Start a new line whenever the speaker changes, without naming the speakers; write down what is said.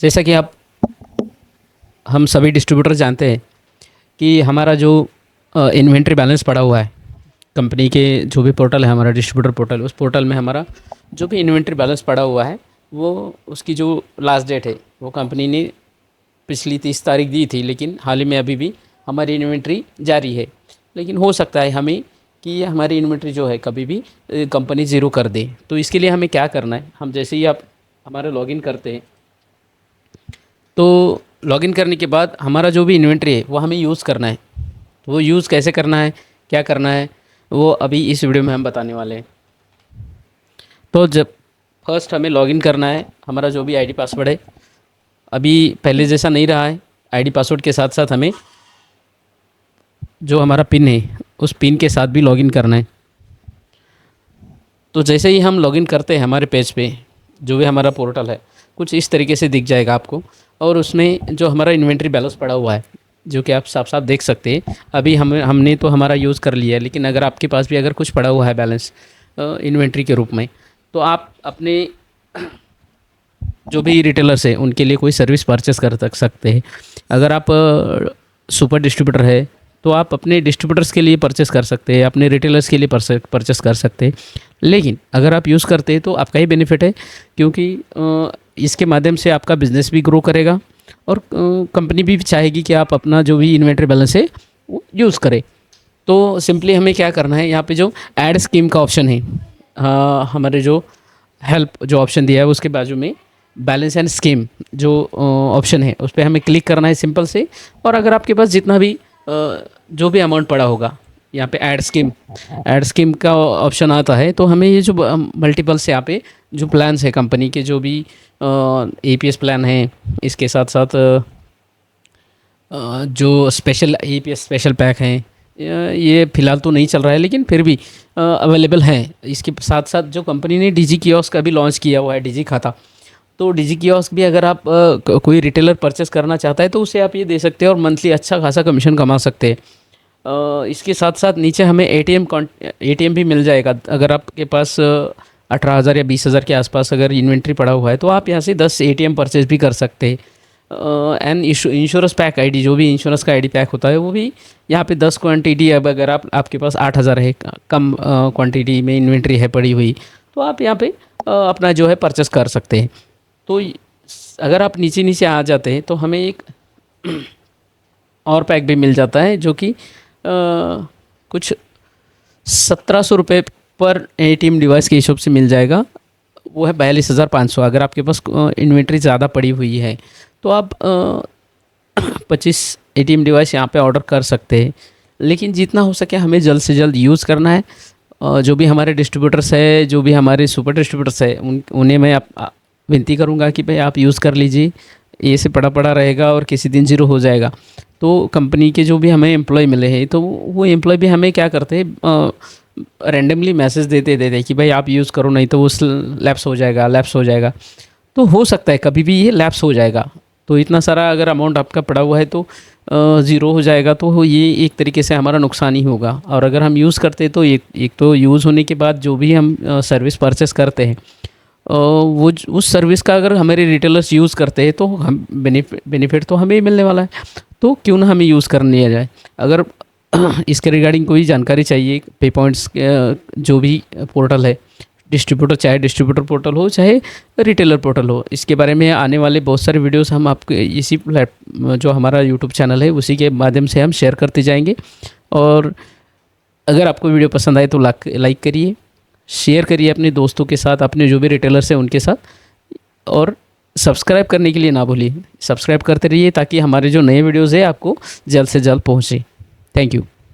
जैसा कि हम सभी डिस्ट्रीब्यूटर जानते हैं कि हमारा जो इन्वेंट्री बैलेंस पड़ा हुआ है कंपनी के, जो भी पोर्टल है हमारा डिस्ट्रीब्यूटर पोर्टल, उस पोर्टल में हमारा जो भी इन्वेंट्री बैलेंस पड़ा हुआ है वो उसकी जो लास्ट डेट है वो कंपनी ने पिछली 30 तारीख दी थी, लेकिन हाल ही में अभी भी हमारी इन्वेंट्री जारी है। लेकिन हो सकता है हमें कि ये हमारी इन्वेंट्री जो है कभी भी कंपनी ज़ीरो कर दे। तो इसके लिए हमें क्या करना है, हम जैसे ही आप हमारे लॉगिन करते हैं तो लॉगिन करने के बाद हमारा जो भी इन्वेंट्री है वो हमें यूज़ करना है। तो वो यूज़ कैसे करना है, क्या करना है, वो अभी इस वीडियो में हम बताने वाले हैं। तो जब फर्स्ट हमें लॉगिन करना है, हमारा जो भी आईडी पासवर्ड है अभी पहले जैसा नहीं रहा है। आईडी पासवर्ड के साथ साथ हमें जो हमारा पिन है उस पिन के साथ भी लॉगिन करना है। तो जैसे ही हम लॉगिन करते हैं हमारे पेज पे जो भी हमारा पोर्टल है कुछ इस तरीके से दिख जाएगा आपको, और उसमें जो हमारा इन्वेंट्री बैलेंस पड़ा हुआ है जो कि आप साफ साफ देख सकते हैं। अभी हमने तो हमारा यूज़ कर लिया है, लेकिन अगर आपके पास भी अगर कुछ पड़ा हुआ है बैलेंस इन्वेंट्री के रूप में, तो आप अपने जो भी रिटेलर्स है उनके लिए कोई सर्विस परचेस कर सकते हैं। अगर आप सुपर डिस्ट्रीब्यूटर है तो आप अपने डिस्ट्रीब्यूटर्स के लिए परचेस कर सकते हैं, अपने रिटेलर्स के लिए परचेस कर सकते हैं। लेकिन अगर आप यूज़ करते हैं तो आपका ही बेनिफिट है, क्योंकि इसके माध्यम से आपका बिज़नेस भी ग्रो करेगा और कंपनी भी चाहेगी कि आप अपना जो भी इन्वेंट्री बैलेंस है वो यूज़ करें। तो सिंपली हमें क्या करना है, यहाँ पे जो ऐड स्कीम का ऑप्शन है, हमारे जो हेल्प जो ऑप्शन दिया है उसके बाजू में बैलेंस एंड स्कीम जो ऑप्शन है उस पर हमें क्लिक करना है सिंपल से। और अगर आपके पास जितना भी जो भी अमाउंट पड़ा होगा, यहाँ पे ऐड स्कीम का ऑप्शन आता है, तो हमें ये जो मल्टीपल्स यहाँ पे जो प्लान्स है कंपनी के, जो भी एपीएस प्लान है, इसके साथ साथ जो स्पेशल एपीएस स्पेशल पैक हैं, ये फ़िलहाल तो नहीं चल रहा है लेकिन फिर भी अवेलेबल है। इसके साथ साथ जो कंपनी ने डिजी कियोस्क का भी लॉन्च किया हुआ है, डिजी खाता। तो डिजी कियोस्क भी अगर आप कोई रिटेलर परचेस करना चाहता है तो उसे आप ये दे सकते हैं और मंथली अच्छा खासा कमीशन कमा सकते हैं। इसके साथ साथ नीचे हमें एटीएम भी मिल जाएगा। अगर आपके पास 18,000 या 20,000 के आसपास अगर इन्वेंट्री पड़ा हुआ है तो आप यहाँ से 10 एटीएम परचेस भी कर सकते हैं। एंड इंश्योरेंस पैक आईडी, जो भी इंश्योरेंस का आईडी पैक होता है वो भी यहाँ पे 10 क्वांटिटी। अब अगर आपके पास 8,000 है, कम क्वांटिटी में इन्वेंट्री है पड़ी हुई, तो आप यहाँ पे अपना जो है परचेस कर सकते हैं। तो अगर आप नीचे आ जाते हैं तो हमें एक और पैक भी मिल जाता है जो कि कुछ 1,700 रुपये पर एटीएम डिवाइस के हिसाब से मिल जाएगा। वो है 42,500। अगर आपके पास इन्वेंट्री ज़्यादा पड़ी हुई है तो आप 25 एटीएम डिवाइस यहाँ पे ऑर्डर कर सकते हैं। लेकिन जितना हो सके हमें जल्द से जल्द यूज़ करना है। जो भी हमारे डिस्ट्रीब्यूटर्स है, जो भी हमारे सुपर डिस्ट्रीब्यूटर्स है, उन्हें मैं विनती करूँगा कि भाई आप यूज़ कर लीजिए। ये से पड़ा रहेगा और किसी दिन ज़ीरो हो जाएगा। तो कंपनी के जो भी हमें एम्प्लॉय मिले हैं तो वो एम्प्लॉय भी हमें क्या करते हैं, रैंडमली मैसेज देते कि भाई आप यूज़ करो, नहीं तो वो लैप्स हो जाएगा। तो हो सकता है कभी भी ये लैप्स हो जाएगा। तो इतना सारा अगर अमाउंट आपका पड़ा हुआ है तो ज़ीरो हो जाएगा, तो ये एक तरीके से हमारा नुकसान ही होगा। और अगर हम यूज़ करते हैं तो एक तो यूज़ होने के बाद जो भी हम सर्विस परचेस करते हैं वो उस सर्विस का अगर हमारे रिटेलर्स यूज़ करते हैं तो हम बेनिफिट तो हमें ही मिलने वाला है। तो क्यों ना हमें यूज़ कर लिया जाए। अगर इसके रिगार्डिंग कोई जानकारी चाहिए, पे पॉइंट्स जो भी पोर्टल है, डिस्ट्रीब्यूटर, चाहे डिस्ट्रीब्यूटर पोर्टल हो चाहे रिटेलर पोर्टल हो, इसके बारे में आने वाले बहुत सारे वीडियोस हम आपको इसी जो हमारा यूट्यूब चैनल है उसी के माध्यम से हम शेयर करते जाएंगे। और अगर आपको वीडियो पसंद आए तो लाइक करिए, शेयर करिए अपने दोस्तों के साथ, अपने जो भी रिटेलर्स हैं उनके साथ, और सब्सक्राइब करने के लिए ना भूलिए। सब्सक्राइब करते रहिए ताकि हमारे जो नए वीडियोज़ है आपको जल्द से जल्द पहुँचे। Thank you.